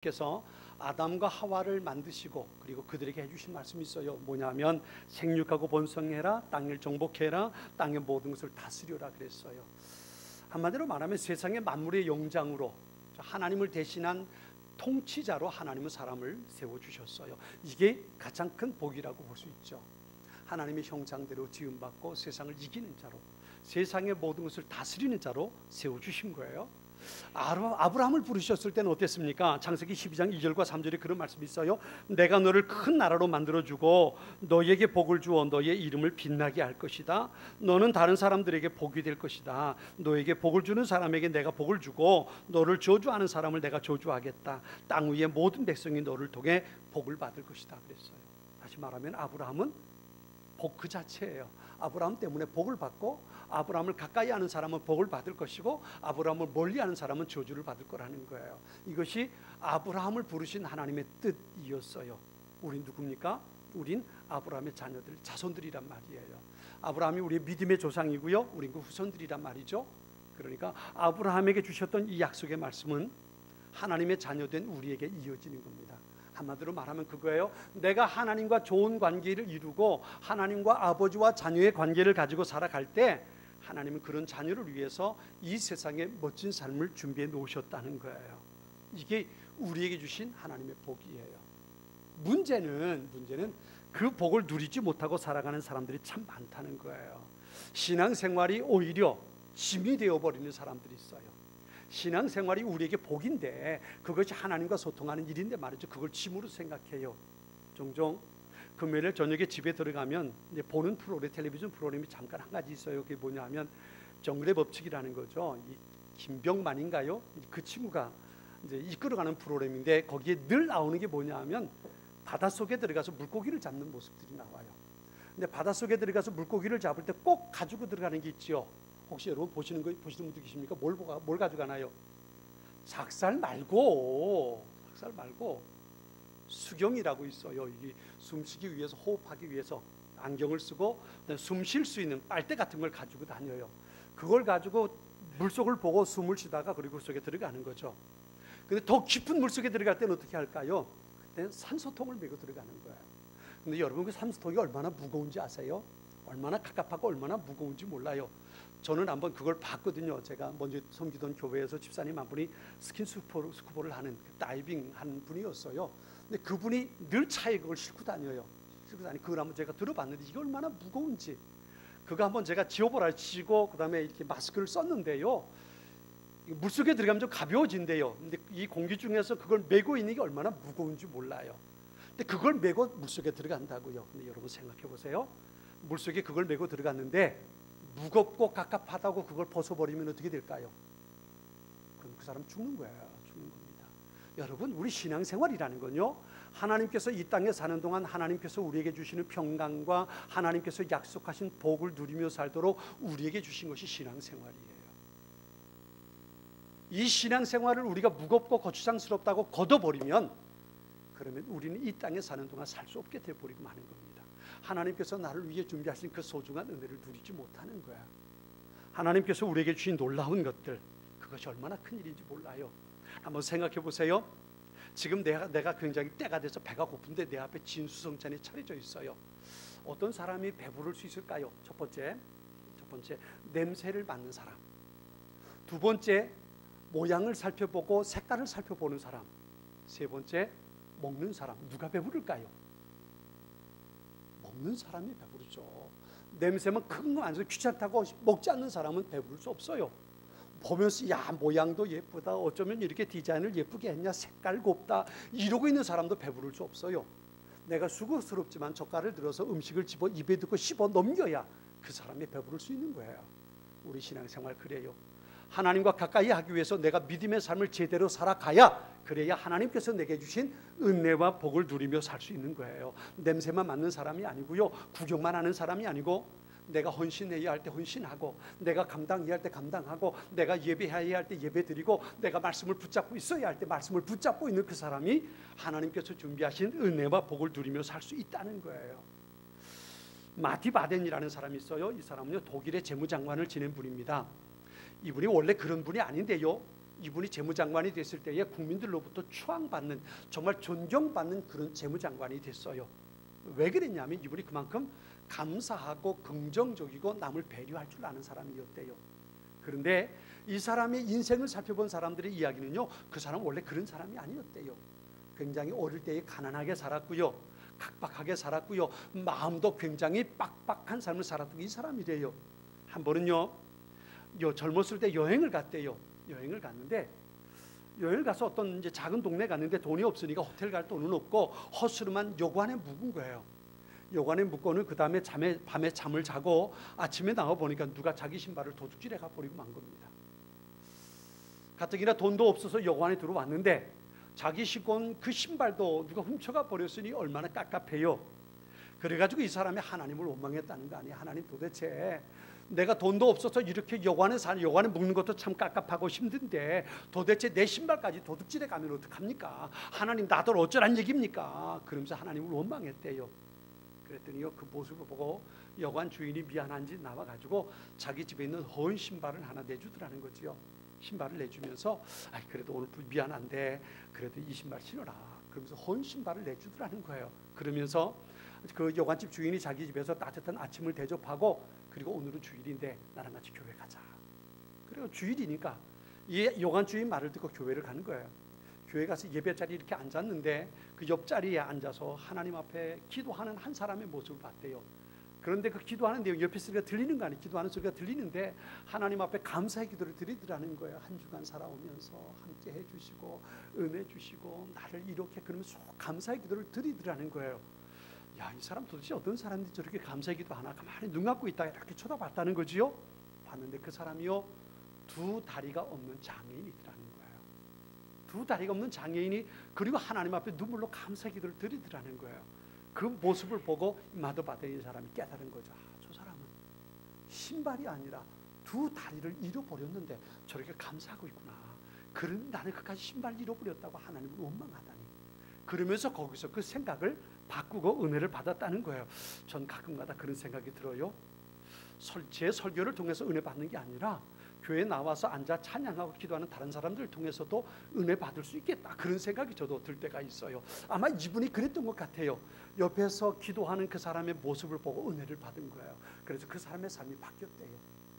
께서 아담과 하와를 만드시고 그리고 그들에게 해주신 말씀이 있어요. 뭐냐면 생육하고 번성해라, 땅을 정복해라, 땅의 모든 것을 다스려라 그랬어요. 한마디로 말하면 세상의 만물의 영장으로 하나님을 대신한 통치자로 하나님은 사람을 세워주셨어요. 이게 가장 큰 복이라고 볼 수 있죠. 하나님의 형상대로 지음받고 세상을 이기는 자로, 세상의 모든 것을 다스리는 자로 세워주신 거예요. 아브라함을 부르셨을 때는 어땠습니까? 창세기 12장 2절과 3절에 그런 말씀이 있어요. 내가 너를 큰 나라로 만들어주고 너에게 복을 주어 너의 이름을 빛나게 할 것이다. 너는 다른 사람들에게 복이 될 것이다. 너에게 복을 주는 사람에게 내가 복을 주고 너를 저주하는 사람을 내가 저주하겠다. 땅 위의 모든 백성이 너를 통해 복을 받을 것이다 그랬어요. 다시 말하면 아브라함은 복 그 자체예요. 아브라함 때문에 복을 받고 아브라함을 가까이 하는 사람은 복을 받을 것이고 아브라함을 멀리하는 사람은 저주를 받을 거라는 거예요. 이것이 아브라함을 부르신 하나님의 뜻이었어요. 우린 누굽니까? 우린 아브라함의 자녀들, 자손들이란 말이에요. 아브라함이 우리의 믿음의 조상이고요, 우린 그 후손들이란 말이죠. 그러니까 아브라함에게 주셨던 이 약속의 말씀은 하나님의 자녀된 우리에게 이어지는 겁니다. 한마디로 말하면 그거예요. 내가 하나님과 좋은 관계를 이루고 하나님과 아버지와 자녀의 관계를 가지고 살아갈 때 하나님은 그런 자녀를 위해서 이 세상에 멋진 삶을 준비해 놓으셨다는 거예요. 이게 우리에게 주신 하나님의 복이에요. 문제는 그 복을 누리지 못하고 살아가는 사람들이 참 많다는 거예요. 신앙생활이 오히려 짐이 되어버리는 사람들이 있어요. 신앙생활이 우리에게 복인데 그것이 하나님과 소통하는 일인데 말이죠. 그걸 짐으로 생각해요. 종종 금요일 저녁에 집에 들어가면 이제 보는 프로그램, 텔레비전 프로그램이 잠깐 한 가지 있어요. 그게 뭐냐면 정글의 법칙이라는 거죠. 이 김병만인가요? 그 친구가 이제 이끌어가는 프로그램인데 거기에 늘 나오는 게 뭐냐면 바닷속에 들어가서 물고기를 잡는 모습들이 나와요. 근데 바닷속에 들어가서 물고기를 잡을 때 꼭 가지고 들어가는 게 있죠. 혹시 여러분 보시는 분들 계십니까? 뭘 가져가나요? 작살 말고 수경이라고 있어요. 이게 숨쉬기 위해서, 호흡하기 위해서 안경을 쓰고 숨 쉴 수 있는 빨대 같은 걸 가지고 다녀요. 그걸 가지고 물속을 보고 숨을 쉬다가 그리고 그 속에 들어가는 거죠. 근데 더 깊은 물속에 들어갈 때는 어떻게 할까요? 그때는 산소통을 메고 들어가는 거예요. 근데 여러분 그 산소통이 얼마나 무거운지 아세요? 얼마나 갑갑하고 얼마나 무거운지 몰라요. 저는 한번 그걸 봤거든요. 제가 먼저 섬기던 교회에서 집사님 한 분이 스킨스쿠버를 하는 다이빙 한 분이었어요. 근데 그분이 늘 차에 그걸 싣고 다녀요. 그걸 한번 제가 들어봤는데 이게 얼마나 무거운지. 그거 한번 제가 지워보라 치고 그다음에 이렇게 마스크를 썼는데요. 물속에 들어가면 좀 가벼워진대요. 근데 이 공기 중에서 그걸 메고 있는 게 얼마나 무거운지 몰라요. 근데 그걸 메고 물속에 들어간다고요. 근데 여러분 생각해 보세요. 물속에 그걸 메고 들어갔는데 무겁고 갑갑하다고 그걸 벗어버리면 어떻게 될까요? 그럼 그 사람 죽는 거예요. 죽는 겁니다. 여러분 우리 신앙생활이라는 건요, 하나님께서 이 땅에 사는 동안 하나님께서 우리에게 주시는 평강과 하나님께서 약속하신 복을 누리며 살도록 우리에게 주신 것이 신앙생활이에요. 이 신앙생활을 우리가 무겁고 거추장스럽다고 걷어버리면 그러면 우리는 이 땅에 사는 동안 살 수 없게 되어버리고 마는 겁니다. 하나님께서 나를 위해 준비하신 그 소중한 은혜를 누리지 못하는 거야. 하나님께서 우리에게 주신 놀라운 것들, 그것이 얼마나 큰 일인지 몰라요. 한번 생각해 보세요. 지금 내가 굉장히 때가 돼서 배가 고픈데 내 앞에 진수성찬이 차려져 있어요. 어떤 사람이 배부를 수 있을까요? 첫 번째 냄새를 맡는 사람. 두 번째 모양을 살펴보고 색깔을 살펴보는 사람. 세 번째 먹는 사람. 누가 배부를까요? 먹는 사람이 배부르죠. 냄새만 큰 거 안에서 귀찮다고 먹지 않는 사람은 배부를 수 없어요. 보면서 야 모양도 예쁘다, 어쩌면 이렇게 디자인을 예쁘게 했냐, 색깔 곱다, 이러고 있는 사람도 배부를 수 없어요. 내가 수고스럽지만 젓갈을 들어서 음식을 집어 입에 넣고 씹어 넘겨야 그 사람이 배부를 수 있는 거예요. 우리 신앙생활 그래요. 하나님과 가까이 하기 위해서 내가 믿음의 삶을 제대로 살아가야, 그래야 하나님께서 내게 주신 은혜와 복을 누리며 살 수 있는 거예요. 냄새만 맡는 사람이 아니고요, 구경만 하는 사람이 아니고, 내가 헌신해야 할 때 헌신하고, 내가 감당해야 할 때 감당하고, 내가 예배해야 할 때 예배드리고, 내가 말씀을 붙잡고 있어야 할 때 말씀을 붙잡고 있는 그 사람이 하나님께서 준비하신 은혜와 복을 누리며 살 수 있다는 거예요. 마티 바덴이라는 사람이 있어요. 이 사람은요 독일의 재무장관을 지낸 분입니다. 이분이 원래 그런 분이 아닌데요, 이분이 재무장관이 됐을 때에 국민들로부터 추앙받는, 정말 존경받는 그런 재무장관이 됐어요. 왜 그랬냐면 이분이 그만큼 감사하고 긍정적이고 남을 배려할 줄 아는 사람이었대요. 그런데 이 사람의 인생을 살펴본 사람들의 이야기는요, 그 사람은 원래 그런 사람이 아니었대요. 굉장히 어릴 때에 가난하게 살았고요, 각박하게 살았고요, 마음도 굉장히 빡빡한 삶을 살았던 이 사람이래요. 한 번은요, 젊었을 때 여행을 갔대요. 여행을 갔는데, 여행을 가서 어떤 이제 작은 동네 갔는데 돈이 없으니까 호텔 갈 돈은 없고 허스름한 여관에 묵은 거예요. 여관에 묵고는 그 다음에 밤에 잠을 자고 아침에 나와 보니까 누가 자기 신발을 도둑질해 가 버리고 만 겁니다. 가뜩이나 돈도 없어서 여관에 들어왔는데 자기 신고 온 그 신발도 누가 훔쳐가 버렸으니 얼마나 깝깝해요. 그래가지고 이 사람이 하나님을 원망했다는 거 아니에요. 하나님, 도대체 내가 돈도 없어서 이렇게 여관에 묵는 것도 참 깝깝하고 힘든데 도대체 내 신발까지 도둑질해 가면 어떡합니까? 하나님, 나들 어쩌란 얘기입니까? 그러면서 하나님을 원망했대요. 그랬더니요, 그 모습을 보고 여관 주인이 미안한지 나와가지고 자기 집에 있는 허은 신발을 하나 내주더라는 거지요. 신발을 내주면서 그래도 오늘 미안한데 그래도 이 신발 신어라, 그러면서 헌 신발을 내주더라는 거예요. 그러면서 그 여관집 주인이 자기 집에서 따뜻한 아침을 대접하고, 그리고 오늘은 주일인데 나랑 같이 교회 가자. 그리고 주일이니까 이 여관 주인 말을 듣고 교회를 가는 거예요. 교회 가서 예배 자리에 이렇게 앉았는데 그 옆자리에 앉아서 하나님 앞에 기도하는 한 사람의 모습을 봤대요. 그런데 그 기도하는 내용, 옆에 소리가 들리는 거 아니에요. 기도하는 소리가 들리는데 하나님 앞에 감사의 기도를 드리더라는 거예요. 한 주간 살아오면서 함께 해주시고 은혜 주시고 나를 이렇게, 그러면서 감사의 기도를 드리더라는 거예요. 야, 이 사람 도대체 어떤 사람인지 저렇게 감사의 기도 하나, 가만히 눈 감고 있다가 이렇게 쳐다봤다는 거지요. 봤는데 그 사람이요, 두 다리가 없는 장애인이더라는 거예요. 두 다리가 없는 장애인이 그리고 하나님 앞에 눈물로 감사의 기도를 드리더라는 거예요. 그 모습을 보고 마더바더의 사람이 깨달은 거죠. 저 사람은 신발이 아니라 두 다리를 잃어버렸는데 저렇게 감사하고 있구나. 그런 나는 끝까지 신발을 잃어버렸다고 하나님을 원망하다니. 그러면서 거기서 그 생각을 바꾸고 은혜를 받았다는 거예요. 전 가끔가다 그런 생각이 들어요. 제 설교를 통해서 은혜 받는 게 아니라 교회에 나와서 앉아 찬양하고 기도하는 다른 사람들을 통해서도 은혜 받을 수 있겠다, 그런 생각이 저도 들 때가 있어요. 아마 이분이 그랬던 것 같아요. 옆에서 기도하는 그 사람의 모습을 보고 은혜를 받은 거예요. 그래서 그 사람의 삶이 바뀌었대요.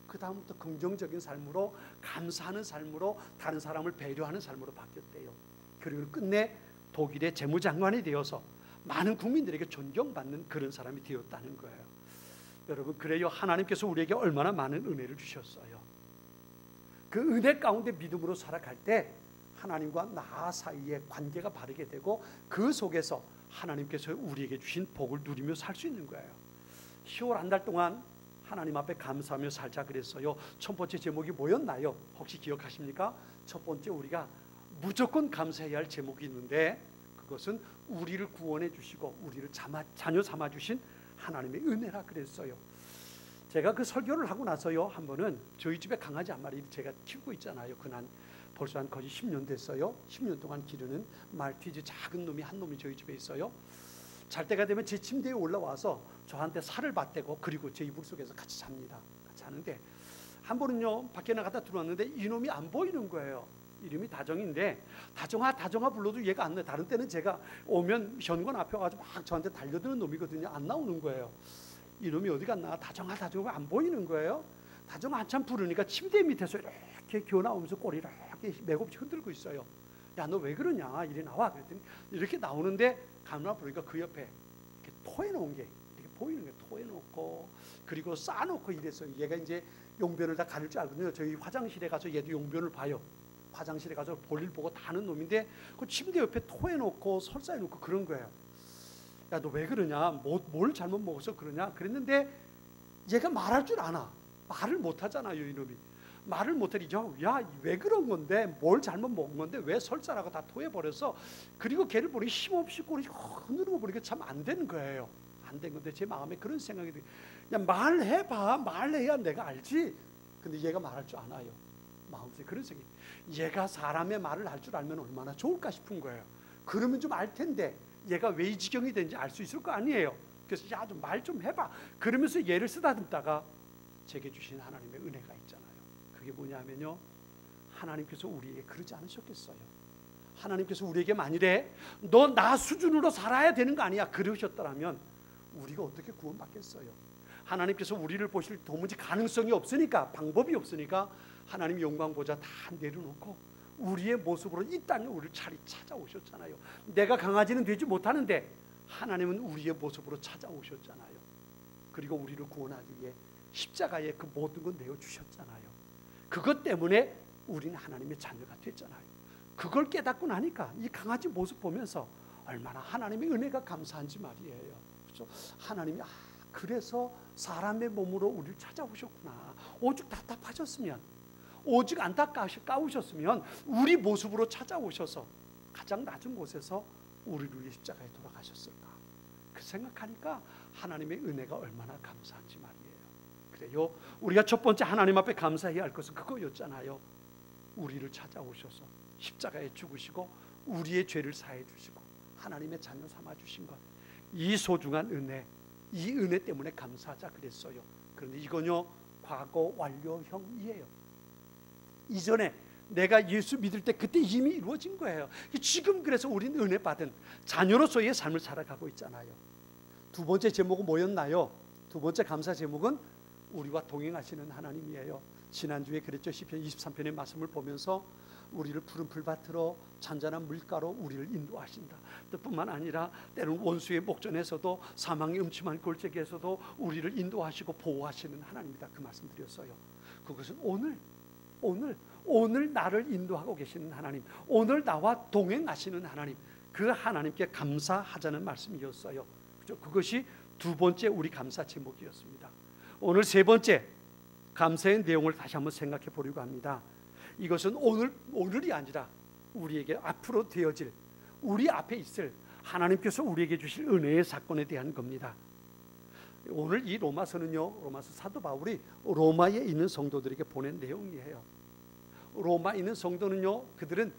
그 다음부터 긍정적인 삶으로, 감사하는 삶으로, 다른 사람을 배려하는 삶으로 바뀌었대요. 그리고 끝내 독일의 재무장관이 되어서 많은 국민들에게 존경받는 그런 사람이 되었다는 거예요. 여러분, 그래요, 하나님께서 우리에게 얼마나 많은 은혜를 주셨어요. 그 은혜 가운데 믿음으로 살아갈 때 하나님과 나 사이의 관계가 바르게 되고 그 속에서 하나님께서 우리에게 주신 복을 누리며 살 수 있는 거예요. 10월 한 달 동안 하나님 앞에 감사하며 살자 그랬어요. 첫 번째 제목이 뭐였나요? 혹시 기억하십니까? 첫 번째, 우리가 무조건 감사해야 할 제목이 있는데 그것은 우리를 구원해 주시고 우리를 자녀 삼아 주신 하나님의 은혜라 그랬어요. 제가 그 설교를 하고 나서요, 한 번은 저희 집에 강아지 한 마리 제가 키우고 있잖아요. 그난 벌써 한 거의 10년 됐어요. 10년 동안 기르는 말티즈 작은 놈이 한 놈이 저희 집에 있어요. 잘 때가 되면 제 침대에 올라와서 저한테 살을 받대고 그리고 제 이불 속에서 같이 잡니다. 같이 자는데 한 번은요, 밖에 나가다 들어왔는데 이놈이 안 보이는 거예요. 이름이 다정인데 다정아 다정아 불러도 얘가 안 나요. 다른 때는 제가 오면 현관 앞에 와가지고 막 저한테 달려드는 놈이거든요. 안 나오는 거예요. 이놈이 어디 갔나, 다정아 다정아 안 보이는 거예요. 다정아 한참 부르니까 침대 밑에서 이렇게 기어 나오면서 꼬리를 이렇게 맥없이 흔들고 있어요. 야, 너 왜 그러냐, 이리 나와. 그랬더니 이렇게 나오는데 가만 보니까 그 옆에 이렇게 토해놓은 게 이렇게 보이는 게, 토해놓고 그리고 싸놓고 이랬어요. 얘가 이제 용변을 다 가릴 줄 알거든요. 저희 화장실에 가서 얘도 용변을 봐요. 화장실에 가서 볼일 보고 다 하는 놈인데 그 침대 옆에 토해놓고 설사해놓고 그런 거예요. 야, 너 왜 그러냐, 뭘 잘못 먹어서 그러냐 그랬는데 얘가 말할 줄 아나. 말을 못하잖아요. 이놈이 말을 못하니 야, 왜 그런 건데, 뭘 잘못 먹은 건데 왜 설사라고 다 토해버려서. 그리고 걔를 보니 힘없이 꼬리 흔드는 거 보니까 참 안 되는 거예요. 안 된 건데 제 마음에 그런 생각이 들어요. 그냥 말해봐, 말해야 내가 알지. 근데 얘가 말할 줄 아나요. 마음속에 그런 생각이, 얘가 사람의 말을 할 줄 알면 얼마나 좋을까 싶은 거예요. 그러면 좀 알 텐데 얘가 왜 이 지경이 된지 알 수 있을 거 아니에요. 그래서 야, 좀 말 좀 해봐. 그러면서 얘를 쓰다듬다가 제게 주신 하나님의 은혜가 있잖아요. 그게 뭐냐면요, 하나님께서 우리에게 그러지 않으셨겠어요? 하나님께서 우리에게 만일에 너 나 수준으로 살아야 되는 거 아니야 그러셨더라면 우리가 어떻게 구원받겠어요? 하나님께서 우리를 보실 도무지 가능성이 없으니까, 방법이 없으니까 하나님 영광 보좌 다 내려놓고 우리의 모습으로 이 땅에 우리를 찾아오셨잖아요. 내가 강아지는 되지 못하는데 하나님은 우리의 모습으로 찾아오셨잖아요. 그리고 우리를 구원하기 위해 십자가에 그 모든 걸 내어주셨잖아요. 그것 때문에 우리는 하나님의 자녀가 됐잖아요. 그걸 깨닫고 나니까 이 강아지 모습 보면서 얼마나 하나님의 은혜가 감사한지 말이에요. 그렇죠? 하나님이 그래서 사람의 몸으로 우리를 찾아오셨구나. 오직 답답하셨으면, 오직 안타까우셨으면 우리 모습으로 찾아오셔서 가장 낮은 곳에서 우리를 위해 십자가에 돌아가셨을까. 그 생각하니까 하나님의 은혜가 얼마나 감사한지 말이에요. 그래요, 우리가 첫 번째 하나님 앞에 감사해야 할 것은 그거였잖아요. 우리를 찾아오셔서 십자가에 죽으시고 우리의 죄를 사해 주시고 하나님의 자녀 삼아 주신 것, 이 소중한 은혜, 이 은혜 때문에 감사하자 그랬어요. 그런데 이건요 과거 완료형이에요. 이전에 내가 예수 믿을 때 그때 이미 이루어진 거예요. 지금 그래서 우리는 은혜 받은 자녀로서의 삶을 살아가고 있잖아요. 두 번째 제목은 뭐였나요? 두 번째 감사 제목은 우리와 동행하시는 하나님이에요. 지난주에 그랬죠. 시편 23편의 말씀을 보면서 우리를 푸른 풀밭으로 잔잔한 물가로 우리를 인도하신다. 뿐만 아니라 때로는 원수의 목전에서도 사망의 음침한 골짜기에서도 우리를 인도하시고 보호하시는 하나님이다. 그 말씀 드렸어요. 그것은 오늘 나를 인도하고 계시는 하나님, 오늘 나와 동행하시는 하나님, 그 하나님께 감사하자는 말씀이었어요. 그렇죠? 그것이 두 번째 우리 감사 제목이었습니다. 오늘 세 번째 감사의 내용을 다시 한번 생각해 보려고 합니다. 이것은 오늘이 아니라 우리에게 앞으로 되어질, 우리 앞에 있을 하나님께서 우리에게 주실 은혜의 사건에 대한 겁니다. 오늘 이 로마서는요, 로마서 사도 바울이 로마에 있는 성도들에게 보낸 내용이에요. 로마에 있는 성도는요, 그들은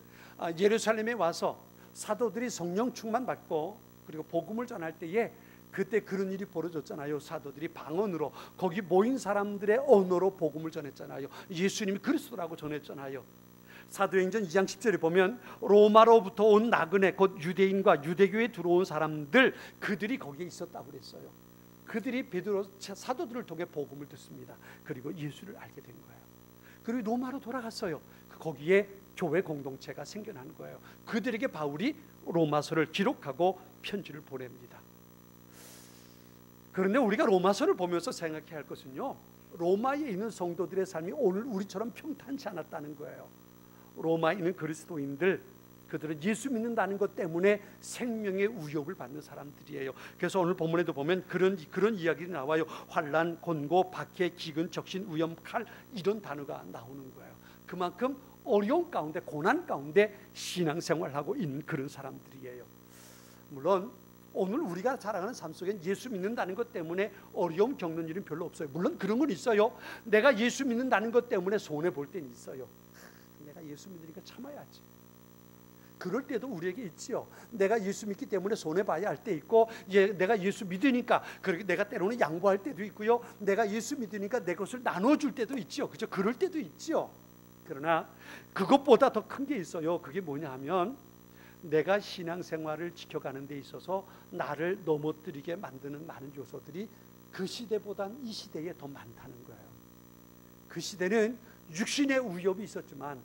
예루살렘에 와서 사도들이 성령 충만 받고 그리고 복음을 전할 때에 그때 그런 일이 벌어졌잖아요. 사도들이 방언으로 거기 모인 사람들의 언어로 복음을 전했잖아요. 예수님이 그리스도라고 전했잖아요. 사도행전 2장 10절에 보면 로마로부터 온 나그네 곧 유대인과 유대교에 들어온 사람들, 그들이 거기에 있었다고 그랬어요. 그들이 베드로 사도들을 통해 복음을 듣습니다. 그리고 예수를 알게 된 거예요. 그리고 로마로 돌아갔어요. 거기에 교회 공동체가 생겨난 거예요. 그들에게 바울이 로마서를 기록하고 편지를 보냅니다. 그런데 우리가 로마서를 보면서 생각해야 할 것은요, 로마에 있는 성도들의 삶이 오늘 우리처럼 평탄치 않았다는 거예요. 로마에 있는 그리스도인들, 그들은 예수 믿는다는 것 때문에 생명의 위협을 받는 사람들이에요. 그래서 오늘 본문에도 보면 그런 이야기가 나와요. 환난, 곤고, 박해, 기근, 적신, 위험, 칼, 이런 단어가 나오는 거예요. 그만큼 어려운 가운데, 고난 가운데 신앙생활하고 있는 그런 사람들이에요. 물론 오늘 우리가 살아가는 삶 속엔 예수 믿는다는 것 때문에 어려움 겪는 일은 별로 없어요. 물론 그런 건 있어요. 내가 예수 믿는다는 것 때문에 손해 볼 때는 있어요. 내가 예수 믿으니까 참아야지. 그럴 때도 우리에게 있지요. 내가 예수 믿기 때문에 손해 봐야 할 때 있고, 내가 예수 믿으니까 그렇게 내가 때로는 양보할 때도 있고요. 내가 예수 믿으니까 내 것을 나눠줄 때도 있지요. 그죠? 그럴 때도 있지요. 그러나 그것보다 더 큰 게 있어요. 그게 뭐냐 하면 내가 신앙생활을 지켜가는 데 있어서 나를 넘어뜨리게 만드는 많은 요소들이 그 시대보단 이 시대에 더 많다는 거예요. 그 시대는 육신의 위협이 있었지만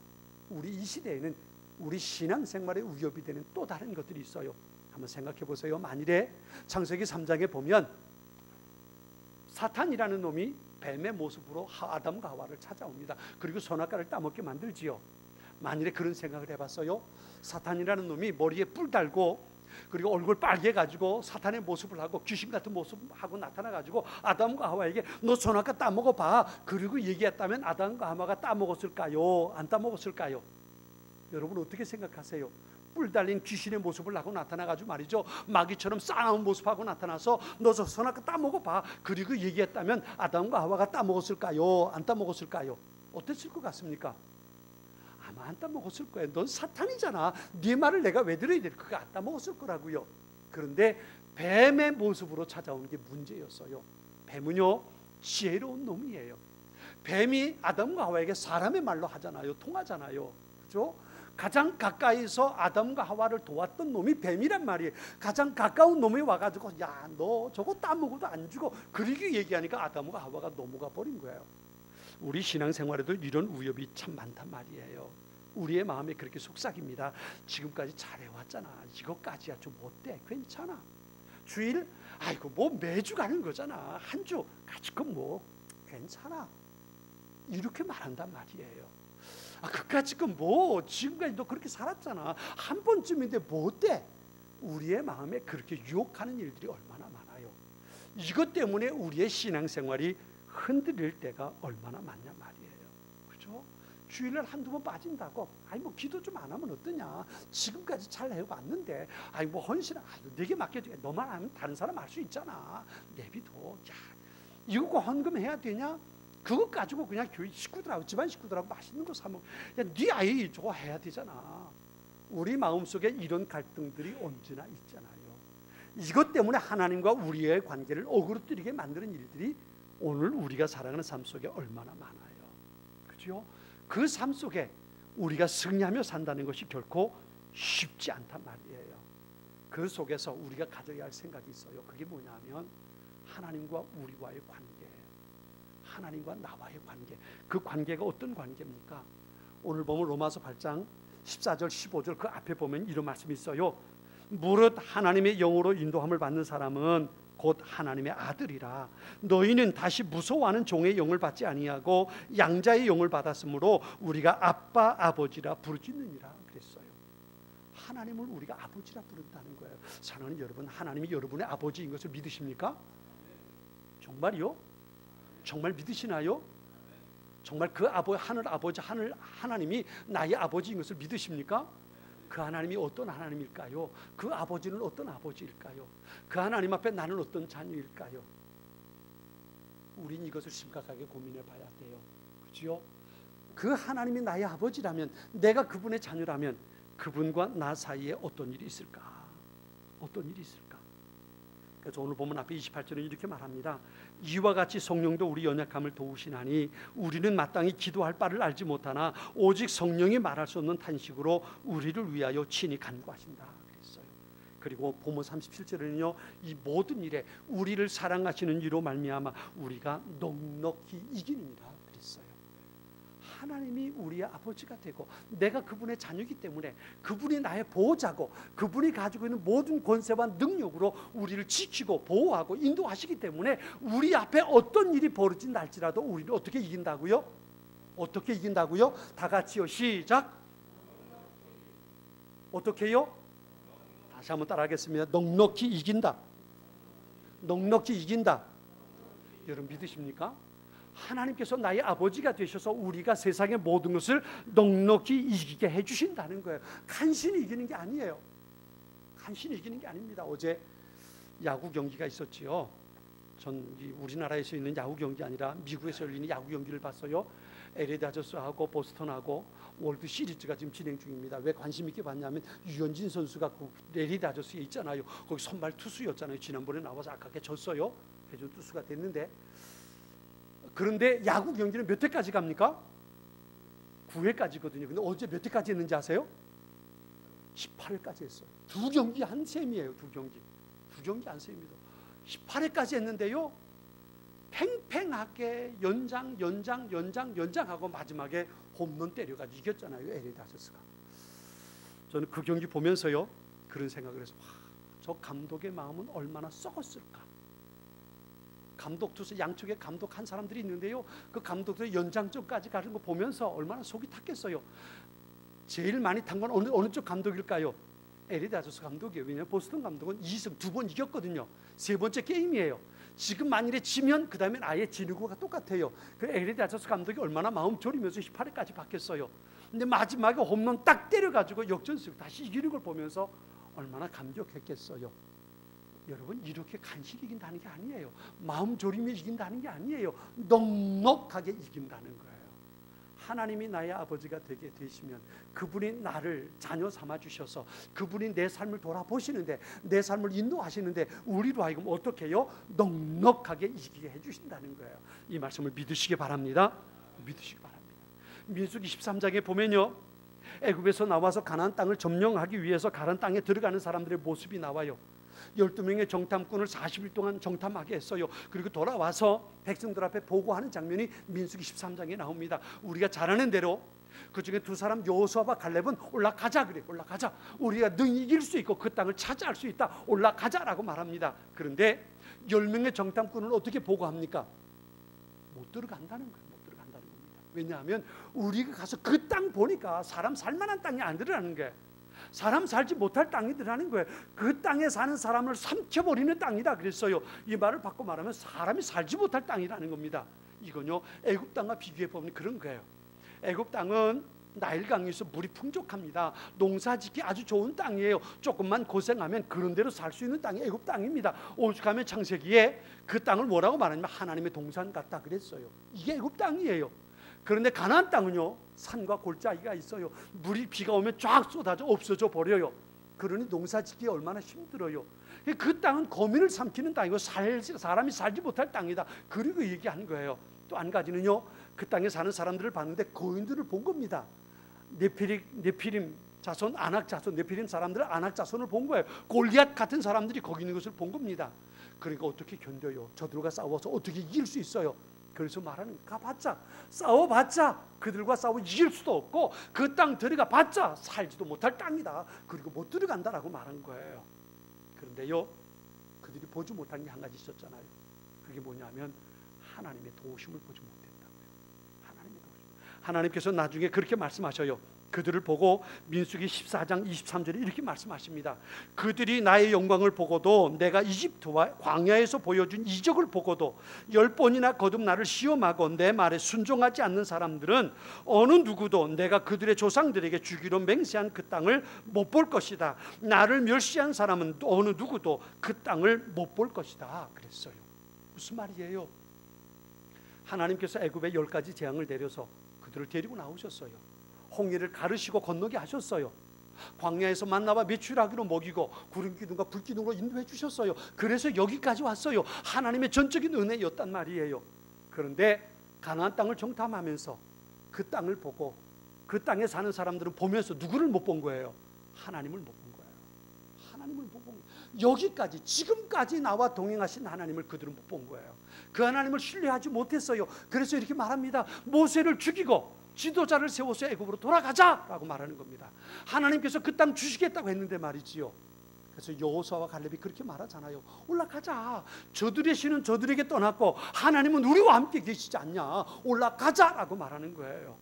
우리 이 시대에는 우리 신앙생활의 위협이 되는 또 다른 것들이 있어요. 한번 생각해 보세요. 만일에 창세기 3장에 보면 사탄이라는 놈이 뱀의 모습으로 아담과 하와를 찾아옵니다. 그리고 선악과를 따먹게 만들지요. 만일에 그런 생각을 해봤어요? 사탄이라는 놈이 머리에 뿔 달고 그리고 얼굴 빨개 가지고 사탄의 모습을 하고 귀신 같은 모습하고 나타나 가지고 아담과 하와에게 너 선악과 따먹어 봐, 그리고 얘기했다면 아담과 하와가 따먹었을까요? 안 따먹었을까요? 여러분 어떻게 생각하세요? 뿔 달린 귀신의 모습을 하고 나타나 가지고 말이죠, 마귀처럼 싸나운 모습하고 나타나서 너 저 선악과 따먹어 봐, 그리고 얘기했다면 아담과 하와가 따먹었을까요? 안 따먹었을까요? 어땠을 것 같습니까? 아마 안 따먹었을 거예요. 넌 사탄이잖아, 네 말을 내가 왜 들어야 돼? 그거 안 따먹었을 거라고요. 그런데 뱀의 모습으로 찾아온 게 문제였어요. 뱀은요 지혜로운 놈이에요. 뱀이 아담과 하와에게 사람의 말로 하잖아요. 통하잖아요. 그렇죠? 가장 가까이서 아담과 하와를 도왔던 놈이 뱀이란 말이에요. 가장 가까운 놈이 와가지고 야, 너 저거 따먹어도 안 죽어. 그렇게 얘기하니까 아담과 하와가 넘어가 버린 거예요. 우리 신앙생활에도 이런 위협이 참 많단 말이에요. 우리의 마음이 그렇게 속삭입니다. 지금까지 잘해왔잖아. 이것까지야 좀 어때? 괜찮아. 주일 아이고 뭐 매주 가는 거잖아. 한 주 가지고 뭐 괜찮아. 이렇게 말한단 말이에요. 아, 그까짓 뭐 지금까지 너 그렇게 살았잖아. 한 번쯤인데 뭐 어때? 우리의 마음에 그렇게 유혹하는 일들이 얼마나 많아요. 이것 때문에 우리의 신앙생활이 흔들릴 때가 얼마나 많냐 말이에요. 그렇죠? 주일날 한두 번 빠진다고 아니 뭐 기도 좀 안 하면 어떠냐. 지금까지 잘 해봤는데 아니 뭐 헌신 내게 맡겨줘. 너만 하면 다른 사람 할 수 있잖아. 내비둬. 야, 이거 헌금해야 되냐? 그거 가지고 그냥 교회 식구들하고 집안 식구들하고 맛있는 거 사 먹. 야, 네 아이 저거 해야 되잖아. 우리 마음속에 이런 갈등들이 언제나 있잖아요. 이것 때문에 하나님과 우리의 관계를 어그러뜨리게 만드는 일들이 오늘 우리가 살아가는 삶 속에 얼마나 많아요. 그렇죠? 그 삶 속에 우리가 승리하며 산다는 것이 결코 쉽지 않단 말이에요. 그 속에서 우리가 가져야 할 생각이 있어요. 그게 뭐냐면 하나님과 우리와의 관계. 하나님과 나와의 관계. 그 관계가 어떤 관계입니까? 오늘 보면 로마서 8장 14절 15절 그 앞에 보면 이런 말씀이 있어요. 무릇 하나님의 영으로 인도함을 받는 사람은 곧 하나님의 아들이라. 너희는 다시 무서워하는 종의 영을 받지 아니하고 양자의 영을 받았으므로 우리가 아빠 아버지라 부르짖느니라 그랬어요. 하나님을 우리가 아버지라 부른다는 거예요. 사랑하는 여러분, 하나님이 여러분의 아버지인 것을 믿으십니까? 정말이요? 정말 믿으시나요? 정말 그 하늘 아버지 하나님이 나의 아버지인 것을 믿으십니까? 그 하나님이 어떤 하나님일까요? 그 아버지는 어떤 아버지일까요? 그 하나님 앞에 나는 어떤 자녀일까요? 우린 이것을 심각하게 고민해 봐야 돼요. 그렇죠? 그 하나님이 나의 아버지라면, 내가 그분의 자녀라면 그분과 나 사이에 어떤 일이 있을까? 어떤 일이 있을까? 그래서 오늘 보면 앞에 28절은 이렇게 말합니다. 이와 같이 성령도 우리 연약함을 도우시나니 우리는 마땅히 기도할 바를 알지 못하나 오직 성령이 말할 수 없는 탄식으로 우리를 위하여 친히 간구하신다 그랬어요. 그리고 보면 37절에는요, 이 모든 일에 우리를 사랑하시는 이로 말미암아 우리가 넉넉히 이기느니라 그랬어요. 하나님이 우리의 아버지가 되고 내가 그분의 자녀이기 때문에 그분이 나의 보호자고 그분이 가지고 있는 모든 권세와 능력으로 우리를 지키고 보호하고 인도하시기 때문에 우리 앞에 어떤 일이 벌어진다 할지라도 우리를 어떻게 이긴다고요? 어떻게 이긴다고요? 다 같이요. 시작. 어떻게요? 다시 한번 따라하겠습니다. 넉넉히 이긴다. 넉넉히 이긴다. 여러분 믿으십니까? 하나님께서 나의 아버지가 되셔서 우리가 세상의 모든 것을 넉넉히 이기게 해주신다는 거예요. 간신히 이기는 게 아니에요. 간신히 이기는 게 아닙니다. 어제 야구 경기가 있었지요. 전 우리나라에서 있는 야구 경기 아니라 미국에서 열리는 야구 경기를 봤어요. LA 다저스하고 보스턴하고 월드 시리즈가 지금 진행 중입니다. 왜 관심 있게 봤냐면 유현진 선수가 그 LA 다저스에 있잖아요. 거기 선발 투수였잖아요. 지난번에 나와서 아깝게 졌어요. 회전 투수가 됐는데, 그런데 야구 경기는 몇 회까지 갑니까? 9회까지거든요. 근데 어제 몇 회까지 했는지 아세요? 18회까지 했어요. 두 경기 한 셈이에요. 두 경기 한 셈입니다. 18회까지 했는데요, 팽팽하게 연장하고 마지막에 홈런 때려가지고 이겼잖아요. LA 다저스가. 저는 그 경기 보면서요 그런 생각을 해서, 저 감독의 마음은 얼마나 썩었을까. 감독 투수 양쪽에 감독한 사람들이 있는데요, 그 감독들이 연장전까지 가는 거 보면서 얼마나 속이 탔겠어요. 제일 많이 탄 건 어느 쪽 감독일까요? LA 다저스 감독이에요. 왜냐하면 보스턴 감독은 2승 2번 이겼거든요. 세 번째 게임이에요. 지금 만일에 지면 그 다음엔 아예 지는 거가 똑같아요. 그 LA 다저스 감독이 얼마나 마음 졸이면서 18회까지 바뀌었어요. 근데 마지막에 홈런 딱 때려가지고 역전승 다시 이기는 걸 보면서 얼마나 감격했겠어요. 여러분, 이렇게 간신히 이긴다는 게 아니에요. 마음 졸이며 이긴다는 게 아니에요. 넉넉하게 이긴다는 거예요. 하나님이 나의 아버지가 되게 되시면 그분이 나를 자녀 삼아 주셔서 그분이 내 삶을 돌아보시는데 내 삶을 인도하시는데 우리로 하여금 어떻게 해요? 넉넉하게 이기게 해주신다는 거예요. 이 말씀을 믿으시기 바랍니다. 믿으시기 바랍니다. 민수기 13장에 보면요, 애굽에서 나와서 가나안 땅을 점령하기 위해서 가나안 땅에 들어가는 사람들의 모습이 나와요. 12명의 정탐꾼을 40일 동안 정탐하게 했어요. 그리고 돌아와서 백성들 앞에 보고하는 장면이 민수기 13장에 나옵니다. 우리가 잘 아는 대로 그 중에 두 사람 여호수아와 갈렙은 올라가자 그래. 올라가자. 우리가 능히 이길 수 있고 그 땅을 차지할 수 있다. 올라가자라고 말합니다. 그런데 10명의 정탐꾼은 어떻게 보고합니까? 못 들어간다는 거예요. 못 들어간다는 겁니다. 왜냐하면 우리가 가서 그 땅 보니까 사람 살만한 땅이 아니라는 거예요. 사람 살지 못할 땅이더라는 거예요. 그 땅에 사는 사람을 삼켜버리는 땅이다 그랬어요. 이 말을 바꿔 말하면 사람이 살지 못할 땅이라는 겁니다. 이건요, 애굽 땅과 비교해 보면 그런 거예요. 애굽 땅은 나일강에서 물이 풍족합니다. 농사짓기 아주 좋은 땅이에요. 조금만 고생하면 그런 대로 살 수 있는 땅이 애굽 땅입니다. 오죽하면 창세기에 그 땅을 뭐라고 말하냐면 하나님의 동산 같다 그랬어요. 이게 애굽 땅이에요. 그런데 가나안 땅은요, 산과 골짜기가 있어요. 물이 비가 오면 쫙 쏟아져 없어져 버려요. 그러니 농사짓기 얼마나 힘들어요. 그 땅은 거민을 삼키는 땅이고 사람이 살지 못할 땅이다. 그리고 얘기하는 거예요. 또 한 가지는요, 그 땅에 사는 사람들을 봤는데 거인들을 본 겁니다. 네피림 자손, 아낙 자손, 네피림 사람들은 아낙 자손을 본 거예요. 골리앗 같은 사람들이 거기 있는 것을 본 겁니다. 그러니까 어떻게 견뎌요? 저들과 싸워서 어떻게 이길 수 있어요? 그래서 말하는, 가봤자, 싸워봤자 그들과 싸워 이길 수도 없고 그 땅 들어가 봤자 살지도 못할 땅이다. 그리고 못 들어간다라고 말한 거예요. 그런데요, 그들이 보지 못한 게 한 가지 있었잖아요. 그게 뭐냐면 하나님의 도우심을 보지 못했다고요. 하나님의 도우심. 하나님께서 나중에 그렇게 말씀하셔요. 그들을 보고 민수기 14장 23절에 이렇게 말씀하십니다. 그들이 나의 영광을 보고도 내가 이집트와 광야에서 보여준 이적을 보고도 10번이나 거듭 나를 시험하고 내 말에 순종하지 않는 사람들은 어느 누구도 내가 그들의 조상들에게 주기로 맹세한 그 땅을 못 볼 것이다. 나를 멸시한 사람은 어느 누구도 그 땅을 못 볼 것이다 그랬어요. 무슨 말이에요? 하나님께서 애굽에 10가지 재앙을 내려서 그들을 데리고 나오셨어요. 홍해를 가르시고 건너게 하셨어요. 광야에서 만나와 메추라기로 먹이고 구름 기둥과 불 기둥으로 인도해 주셨어요. 그래서 여기까지 왔어요. 하나님의 전적인 은혜였단 말이에요. 그런데 가나안 땅을 정탐하면서 그 땅을 보고 그 땅에 사는 사람들은 보면서 누구를 못 본 거예요? 하나님을 못 본 거예요. 하나님을 못 본 거예요. 여기까지 지금까지 나와 동행하신 하나님을 그들은 못 본 거예요. 그 하나님을 신뢰하지 못했어요. 그래서 이렇게 말합니다. 모세를 죽이고 지도자를 세워서 애굽으로 돌아가자라고 말하는 겁니다. 하나님께서 그 땅 주시겠다고 했는데 말이지요. 그래서 여호수아와 갈렙이 그렇게 말하잖아요. 올라가자. 저들의 신은 저들에게 떠났고 하나님은 우리와 함께 계시지 않냐. 올라가자라고 말하는 거예요.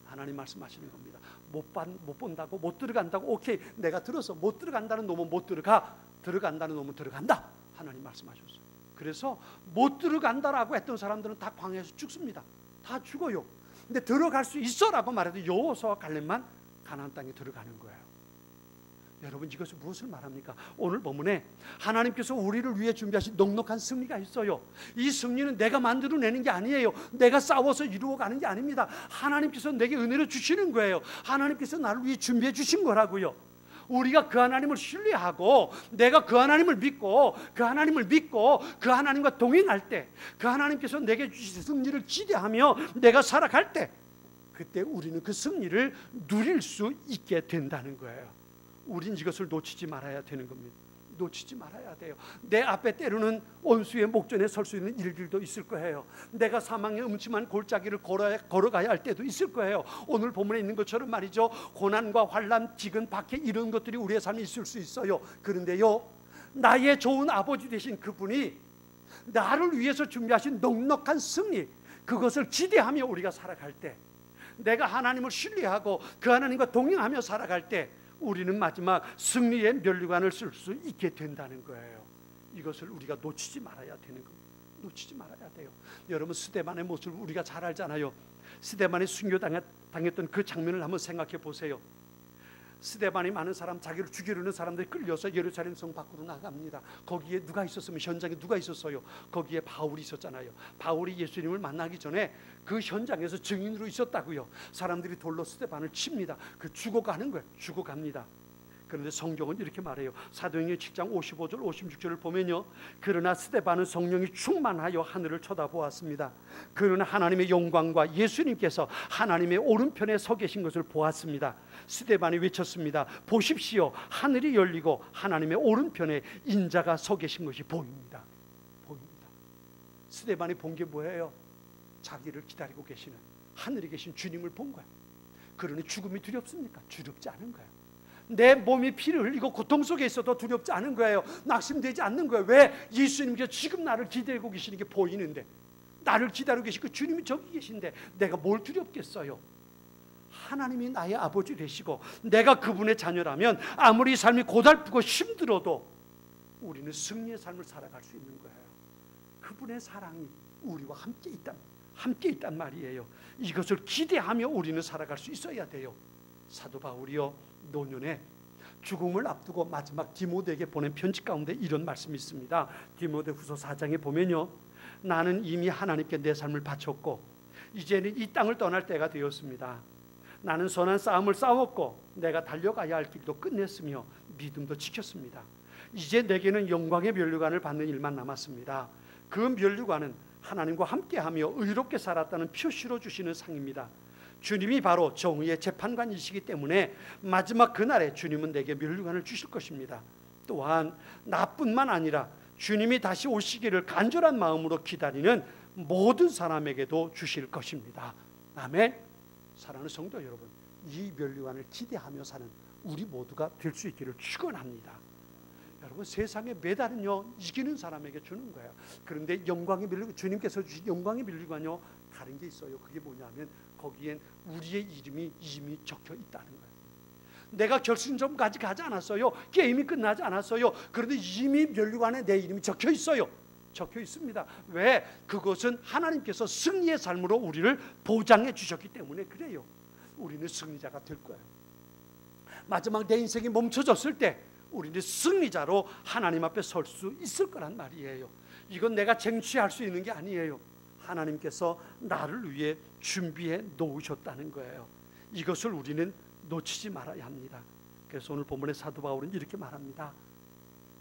하나님 말씀하시는 겁니다. 못 본다고, 못 들어간다고, 오케이, 내가 들어서 못 들어간다는 놈은 못 들어가, 들어간다는 놈은 들어간다. 하나님 말씀하셨어요. 그래서 못 들어간다라고 했던 사람들은 다 광야에서 죽습니다. 다 죽어요. 근데 들어갈 수 있어라고 말해도 여호수아와 갈렙만 가나안 땅에 들어가는 거예요. 여러분, 이것은 무엇을 말합니까? 오늘 본문에 하나님께서 우리를 위해 준비하신 넉넉한 승리가 있어요. 이 승리는 내가 만들어내는 게 아니에요. 내가 싸워서 이루어가는 게 아닙니다. 하나님께서 내게 은혜를 주시는 거예요. 하나님께서 나를 위해 준비해 주신 거라고요. 우리가 그 하나님을 신뢰하고 내가 그 하나님을 믿고 그 하나님과 동행할 때, 그 하나님께서 내게 주신 승리를 기대하며 내가 살아갈 때, 그때 우리는 그 승리를 누릴 수 있게 된다는 거예요. 우린 이것을 놓치지 말아야 되는 겁니다. 놓치지 말아야 돼요. 내 앞에 때로는 원수의 목전에 설 수 있는 일들도 있을 거예요. 내가 사망의 음침한 골짜기를 걸어가야 할 때도 있을 거예요. 오늘 본문에 있는 것처럼 말이죠, 고난과 환난, 기근, 박해, 이런 것들이 우리의 삶에 있을 수 있어요. 그런데요, 나의 좋은 아버지 되신 그분이 나를 위해서 준비하신 넉넉한 승리, 그것을 기대하며 우리가 살아갈 때, 내가 하나님을 신뢰하고 그 하나님과 동행하며 살아갈 때 우리는 마지막 승리의 면류관을 쓸 수 있게 된다는 거예요. 이것을 우리가 놓치지 말아야 되는 겁니다. 놓치지 말아야 돼요. 여러분, 스데반의 모습을 우리가 잘 알잖아요. 스데반이 순교당했던 그 장면을 한번 생각해 보세요. 스데반이 많은 사람, 자기를 죽이려는 사람들이 끌려서 예루살렘 성 밖으로 나갑니다. 거기에 누가 있었으면, 현장에 누가 있었어요? 거기에 바울이 있었잖아요. 바울이 예수님을 만나기 전에 그 현장에서 증인으로 있었다고요. 사람들이 돌로 스데반을 칩니다. 그 죽어가는 거예요. 죽어갑니다. 그런데 성경은 이렇게 말해요. 사도행전 7장 55절 56절을 보면요, 그러나 스데반은 성령이 충만하여 하늘을 쳐다보았습니다. 그는 하나님의 영광과 예수님께서 하나님의 오른편에 서 계신 것을 보았습니다. 스데반이 외쳤습니다. 보십시오, 하늘이 열리고 하나님의 오른편에 인자가 서 계신 것이 보입니다. 보입니다. 스데반이 본 게 뭐예요? 자기를 기다리고 계시는 하늘에 계신 주님을 본 거예요. 그러니 죽음이 두렵습니까? 두렵지 않은 거예요. 내 몸이 피를 흘리고 고통 속에 있어도 두렵지 않은 거예요. 낙심되지 않는 거예요. 왜? 예수님께서 지금 나를 기다리고 계시는 게 보이는데, 나를 기다리고 계시고 주님이 저기 계신데 내가 뭘 두렵겠어요? 하나님이 나의 아버지 되시고 내가 그분의 자녀라면 아무리 삶이 고달프고 힘들어도 우리는 승리의 삶을 살아갈 수 있는 거예요. 그분의 사랑이 우리와 함께 있단 말이에요. 이것을 기대하며 우리는 살아갈 수 있어야 돼요. 사도 바울이요, 노년에 죽음을 앞두고 마지막 디모데에게 보낸 편지 가운데 이런 말씀이 있습니다. 디모데후서 4장에 보면요, 나는 이미 하나님께 내 삶을 바쳤고 이제는 이 땅을 떠날 때가 되었습니다. 나는 선한 싸움을 싸웠고 내가 달려가야 할 길도 끝냈으며 믿음도 지켰습니다. 이제 내게는 영광의 면류관을 받는 일만 남았습니다. 그 면류관은 하나님과 함께하며 의롭게 살았다는 표시로 주시는 상입니다. 주님이 바로 정의의 재판관이시기 때문에 마지막 그날에 주님은 내게 면류관을 주실 것입니다. 또한 나뿐만 아니라 주님이 다시 오시기를 간절한 마음으로 기다리는 모든 사람에게도 주실 것입니다. 아멘. 사랑하는 성도 여러분, 이 면류관을 기대하며 사는 우리 모두가 될 수 있기를 축원합니다. 여러분, 세상의 메달은요 이기는 사람에게 주는 거예요. 그런데 영광의 면류관, 주님께서 주신 영광의 면류관요 다른 게 있어요. 그게 뭐냐면 거기엔 우리의 이름이 이미 적혀 있다는 거예요. 내가 결승점까지 가지 않았어요. 게임이 끝나지 않았어요. 그런데 이미 면류관에 내 이름이 적혀 있어요. 적혀 있습니다. 왜? 그것은 하나님께서 승리의 삶으로 우리를 보장해 주셨기 때문에 그래요. 우리는 승리자가 될 거예요. 마지막 내 인생이 멈춰졌을 때 우리는 승리자로 하나님 앞에 설 수 있을 거란 말이에요. 이건 내가 쟁취할 수 있는 게 아니에요. 하나님께서 나를 위해 준비해 놓으셨다는 거예요. 이것을 우리는 놓치지 말아야 합니다. 그래서 오늘 본문의 사도 바울은 이렇게 말합니다.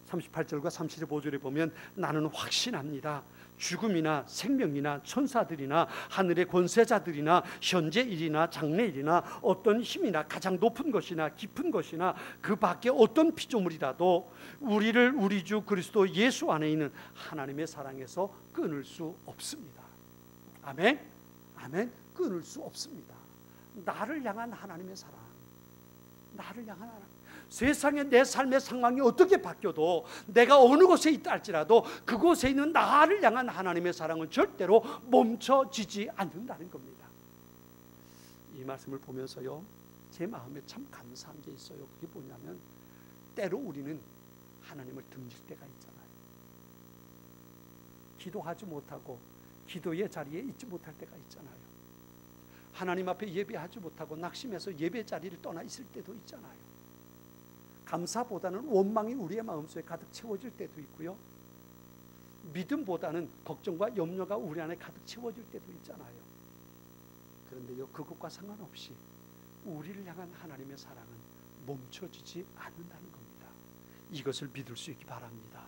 38절과 35절에 보면 나는 확신합니다. 죽음이나 생명이나 천사들이나 하늘의 권세자들이나 현재 일이나 장래 일이나 어떤 힘이나 가장 높은 것이나 깊은 것이나 그 밖에 어떤 피조물이라도 우리를 우리 주 그리스도 예수 안에 있는 하나님의 사랑에서 끊을 수 없습니다. 아멘. 아멘. 끊을 수 없습니다. 나를 향한 하나님의 사랑, 나를 향한 하나님. 세상에 내 삶의 상황이 어떻게 바뀌어도 내가 어느 곳에 있다 할지라도 그곳에 있는 나를 향한 하나님의 사랑은 절대로 멈춰지지 않는다는 겁니다. 이 말씀을 보면서요 제 마음에 참 감사한 게 있어요. 그게 뭐냐면 때로 우리는 하나님을 등질 때가 있잖아요. 기도하지 못하고 기도의 자리에 있지 못할 때가 있잖아요. 하나님 앞에 예배하지 못하고 낙심해서 예배 자리를 떠나 있을 때도 있잖아요. 감사보다는 원망이 우리의 마음속에 가득 채워질 때도 있고요. 믿음보다는 걱정과 염려가 우리 안에 가득 채워질 때도 있잖아요. 그런데요, 그것과 상관없이 우리를 향한 하나님의 사랑은 멈춰지지 않는다는 겁니다. 이것을 믿을 수 있기 바랍니다.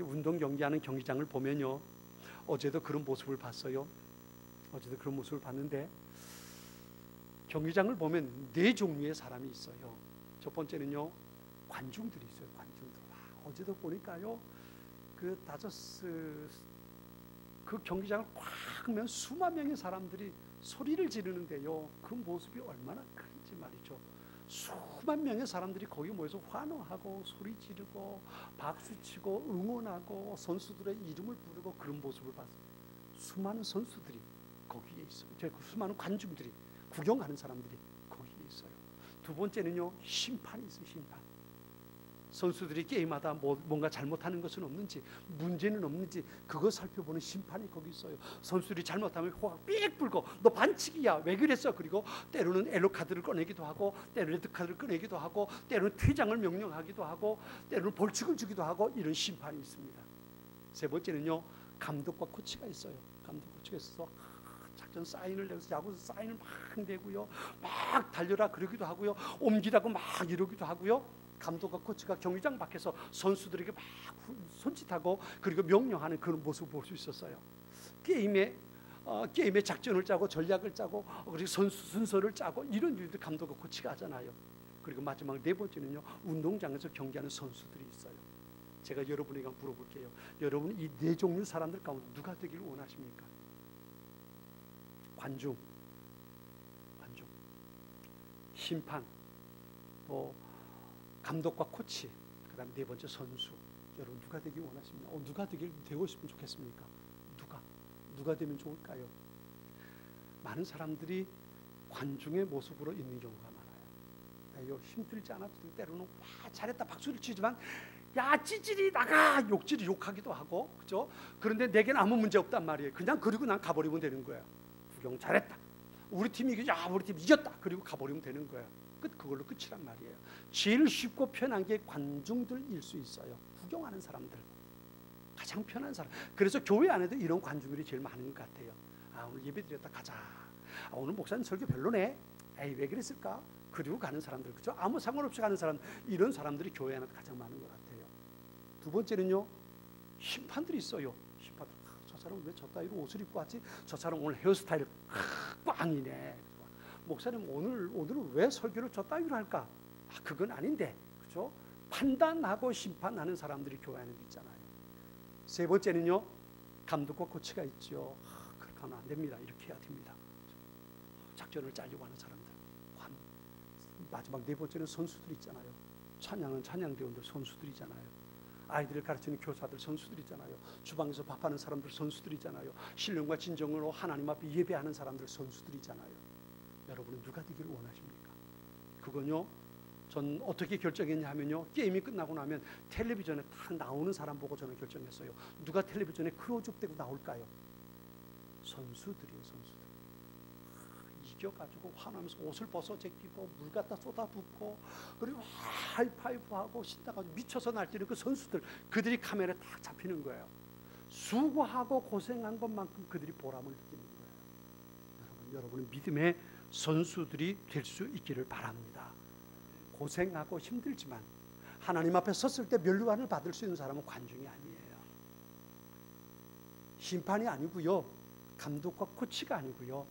운동 경기하는 경기장을 보면요, 어제도 그런 모습을 봤어요. 어제도 그런 모습을 봤는데 경기장을 보면 네 종류의 사람이 있어요. 첫 번째는요, 관중들이 있어요. 관중들. 어제도 보니까요, 그 다저스 그 경기장을 꽉 면 수만 명의 사람들이 소리를 지르는데요, 그 모습이 얼마나 큰지 말이죠. 수만 명의 사람들이 거기 모여서 환호하고 소리 지르고 박수치고 응원하고 선수들의 이름을 부르고 그런 모습을 봤어요. 수많은 선수들이 거기에 있어요. 수많은 관중들이, 구경하는 사람들이 거기에 있어요. 두 번째는요, 심판이 있어요. 선수들이 게임하다 뭔가 잘못하는 것은 없는지, 문제는 없는지 그거 살펴보는 심판이 거기 있어요. 선수들이 잘못하면 호가 삑 불고 너 반칙이야 왜 그랬어? 그리고 때로는 옐로 카드를 꺼내기도 하고, 때로는 레드 카드를 꺼내기도 하고, 때로는 퇴장을 명령하기도 하고, 때로는 벌칙을 주기도 하고, 이런 심판이 있습니다. 세 번째는요, 감독과 코치가 있어요. 감독 코치가 있어서 작전 사인을 내서 야구 사인을 막 내고요, 막 달려라 그러기도 하고요, 옮기라고 막 이러기도 하고요. 감독과 코치가 경기장 밖에서 선수들에게 막 손짓하고 그리고 명령하는 그런 모습을 볼 수 있었어요. 게임의 작전을 짜고 전략을 짜고 그리고 선수 순서를 짜고 이런 일들 감독과 코치가 하잖아요. 그리고 마지막 네 번째는요, 운동장에서 경기하는 선수들이 있어요. 제가 여러분에게 물어볼게요. 여러분 이 네 종류 사람들 가운데 누가 되기를 원하십니까? 관중, 심판, 또 감독과 코치, 그다음 네 번째 선수. 여러분 누가 되길 원하십니까? 누가 되고 싶으면 좋겠습니까? 누가 되면 좋을까요? 많은 사람들이 관중의 모습으로 있는 경우가 많아요. 힘들지 않아도 때로는 와 잘했다 박수를 치지만 야 찌질이 나가 욕질이 욕하기도 하고, 그죠? 그런데 내겐 아무 문제 없단 말이에요. 그냥 그리고 난 가버리면 되는 거예요. 구경 잘했다. 우리 팀이 우리 팀 이겼다. 그리고 가버리면 되는 거예요. 그걸로 끝이란 말이에요. 제일 쉽고 편한 게 관중들일 수 있어요. 구경하는 사람들, 가장 편한 사람. 그래서 교회 안에도 이런 관중들이 제일 많은 것 같아요. 오늘 예배 드렸다 가자. 오늘 목사님 설교 별로네. 에이 왜 그랬을까? 그리고 가는 사람들, 그죠? 아무 상관없이 가는 사람, 이런 사람들이 교회 안에도 가장 많은 것 같아요. 두 번째는요, 심판들이 있어요. 심판들, 저 사람 왜 저 따위로 옷을 입고 왔지? 저 사람 오늘 헤어스타일 꽝이네. 목사님 오늘은 왜 설교를 저 따위로 할까? 그건 아닌데, 그죠? 판단하고 심판하는 사람들이 교회 안에 있잖아요. 세 번째는요, 감독과 코치가 있죠. 그렇게 하면 안 됩니다. 이렇게 해야 됩니다. 작전을 짜려고 하는 사람들. 마지막 네 번째는 선수들 있잖아요. 찬양은 찬양대원들 선수들이잖아요. 아이들을 가르치는 교사들 선수들이잖아요. 주방에서 밥하는 사람들 선수들이잖아요. 신령과 진정으로 하나님 앞에 예배하는 사람들 선수들이잖아요. 여러분은 누가 되기를 원하십니까? 그건요, 전 어떻게 결정했냐 하면요, 게임이 끝나고 나면 텔레비전에 딱 나오는 사람 보고 저는 결정했어요. 누가 텔레비전에 클로즈업 되고 나올까요? 선수들이에요. 선수들. 이겨가지고 화나면서 옷을 벗어 제끼고 물 갖다 쏟아붓고 그리고 하이파이브하고 신나가지고 미쳐서 날뛰는 그 선수들, 그들이 카메라에 딱 잡히는 거예요. 수고하고 고생한 것만큼 그들이 보람을 느끼는 거예요. 여러분은 믿음의 선수들이 될 수 있기를 바랍니다. 고생하고 힘들지만 하나님 앞에 섰을 때 면류관을 받을 수 있는 사람은 관중이 아니에요. 심판이 아니고요, 감독과 코치가 아니고요,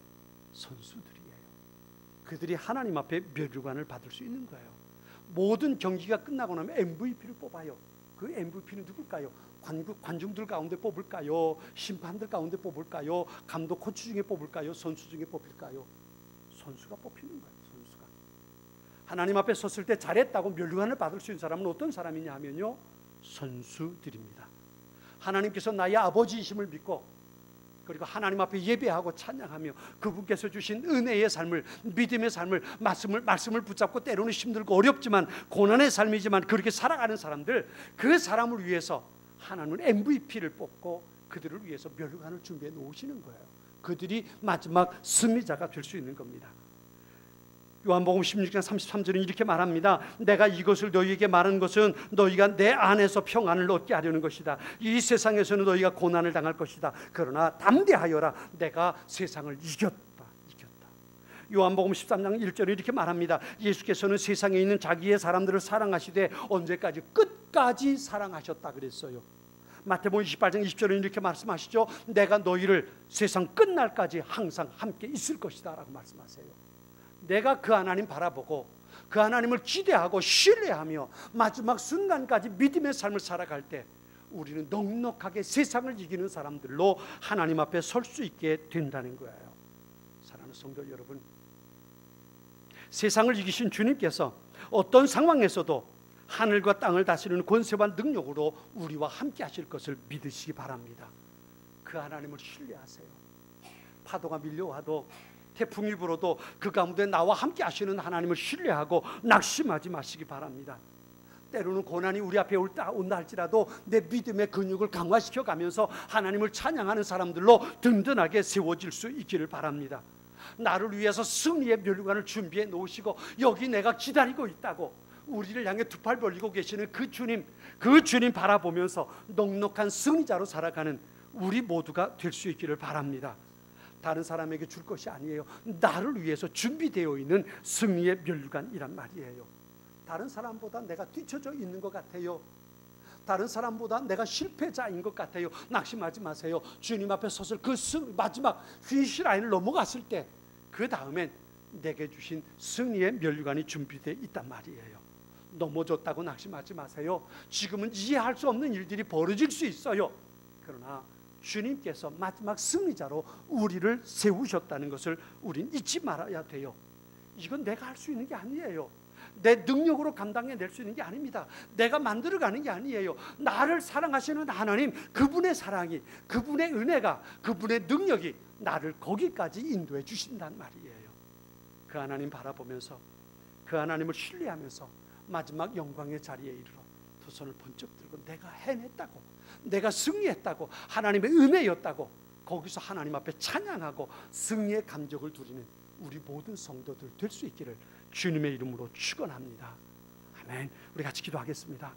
선수들이에요. 그들이 하나님 앞에 면류관을 받을 수 있는 거예요. 모든 경기가 끝나고 나면 MVP를 뽑아요. 그 MVP는 누굴까요? 관중들 가운데 뽑을까요? 심판들 가운데 뽑을까요? 감독 코치 중에 뽑을까요? 선수 중에 뽑힐까요? 선수가 뽑히는 거예요. 선수가. 하나님 앞에 섰을 때 잘했다고 면류관을 받을 수 있는 사람은 어떤 사람이냐 하면요, 선수들입니다. 하나님께서 나의 아버지이심을 믿고 그리고 하나님 앞에 예배하고 찬양하며 그분께서 주신 은혜의 삶을, 믿음의 삶을, 말씀을 붙잡고 때로는 힘들고 어렵지만 고난의 삶이지만 그렇게 살아가는 사람들, 그 사람을 위해서 하나님은 MVP를 뽑고 그들을 위해서 면류관을 준비해 놓으시는 거예요. 그들이 마지막 승리자가 될 수 있는 겁니다. 요한복음 16장 33절은 이렇게 말합니다. 내가 이것을 너희에게 말한 것은 너희가 내 안에서 평안을 얻게 하려는 것이다. 이 세상에서는 너희가 고난을 당할 것이다. 그러나 담대하여라. 내가 세상을 이겼다. 요한복음 13장 1절에 이렇게 말합니다. 예수께서는 세상에 있는 자기의 사람들을 사랑하시되 언제까지? 끝까지 사랑하셨다 그랬어요. 마태복음 28장 20절에 이렇게 말씀하시죠. 내가 너희를 세상 끝날까지 항상 함께 있을 것이다 라고 말씀하세요. 내가 그 하나님 바라보고 그 하나님을 기대하고 신뢰하며 마지막 순간까지 믿음의 삶을 살아갈 때 우리는 넉넉하게 세상을 이기는 사람들로 하나님 앞에 설 수 있게 된다는 거예요. 사랑하는 성도 여러분, 세상을 이기신 주님께서 어떤 상황에서도 하늘과 땅을 다스리는 권세와 능력으로 우리와 함께 하실 것을 믿으시기 바랍니다. 그 하나님을 신뢰하세요. 파도가 밀려와도 태풍이 불어도 그 가운데 나와 함께 하시는 하나님을 신뢰하고 낙심하지 마시기 바랍니다. 때로는 고난이 우리 앞에 온다 할지라도 내 믿음의 근육을 강화시켜 가면서 하나님을 찬양하는 사람들로 든든하게 세워질 수 있기를 바랍니다. 나를 위해서 승리의 면류관을 준비해 놓으시고 여기 내가 기다리고 있다고 우리를 향해 두 팔 벌리고 계시는 그 주님 바라보면서 넉넉한 승리자로 살아가는 우리 모두가 될 수 있기를 바랍니다. 다른 사람에게 줄 것이 아니에요. 나를 위해서 준비되어 있는 승리의 면류관이란 말이에요. 다른 사람보다 내가 뒤처져 있는 것 같아요. 다른 사람보다 내가 실패자인 것 같아요. 낙심하지 마세요. 주님 앞에 서서 그 마지막 피니시 라인을 넘어갔을 때 그 다음엔 내게 주신 승리의 면류관이 준비되어 있단 말이에요. 넘어졌다고 낙심하지 마세요. 지금은 이해할 수 없는 일들이 벌어질 수 있어요. 그러나 주님께서 마지막 승리자로 우리를 세우셨다는 것을 우린 잊지 말아야 돼요. 이건 내가 할 수 있는 게 아니에요. 내 능력으로 감당해낼 수 있는 게 아닙니다. 내가 만들어가는 게 아니에요. 나를 사랑하시는 하나님, 그분의 사랑이, 그분의 은혜가, 그분의 능력이 나를 거기까지 인도해 주신단 말이에요. 그 하나님 바라보면서 그 하나님을 신뢰하면서 마지막 영광의 자리에 이르러 두 손을 번쩍 들고 내가 해냈다고, 내가 승리했다고, 하나님의 은혜였다고 거기서 하나님 앞에 찬양하고 승리의 감격을 누리는 우리 모든 성도들 될 수 있기를 주님의 이름으로 축원합니다. 아멘. 우리 같이 기도하겠습니다.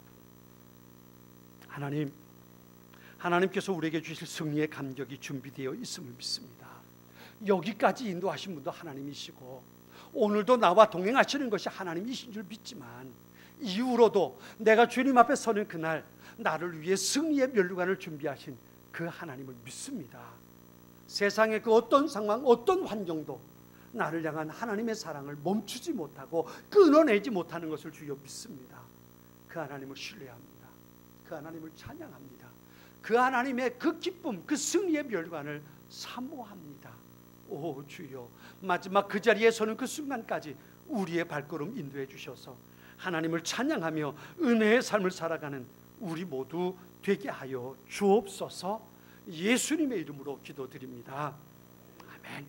하나님께서 우리에게 주실 승리의 감격이 준비되어 있음을 믿습니다. 여기까지 인도하신 분도 하나님이시고 오늘도 나와 동행하시는 것이 하나님이신 줄 믿지만 이후로도 내가 주님 앞에 서는 그날 나를 위해 승리의 면류관을 준비하신 그 하나님을 믿습니다. 세상의 그 어떤 상황, 어떤 환경도 나를 향한 하나님의 사랑을 멈추지 못하고 끊어내지 못하는 것을 주여 믿습니다. 그 하나님을 신뢰합니다. 그 하나님을 찬양합니다. 그 하나님의 그 기쁨, 그 승리의 면류관을 사모합니다. 오 주여, 마지막 그 자리에 서는 그 순간까지 우리의 발걸음 인도해 주셔서 하나님을 찬양하며 은혜의 삶을 살아가는 우리 모두 되게 하여 주옵소서. 예수님의 이름으로 기도드립니다. 아멘.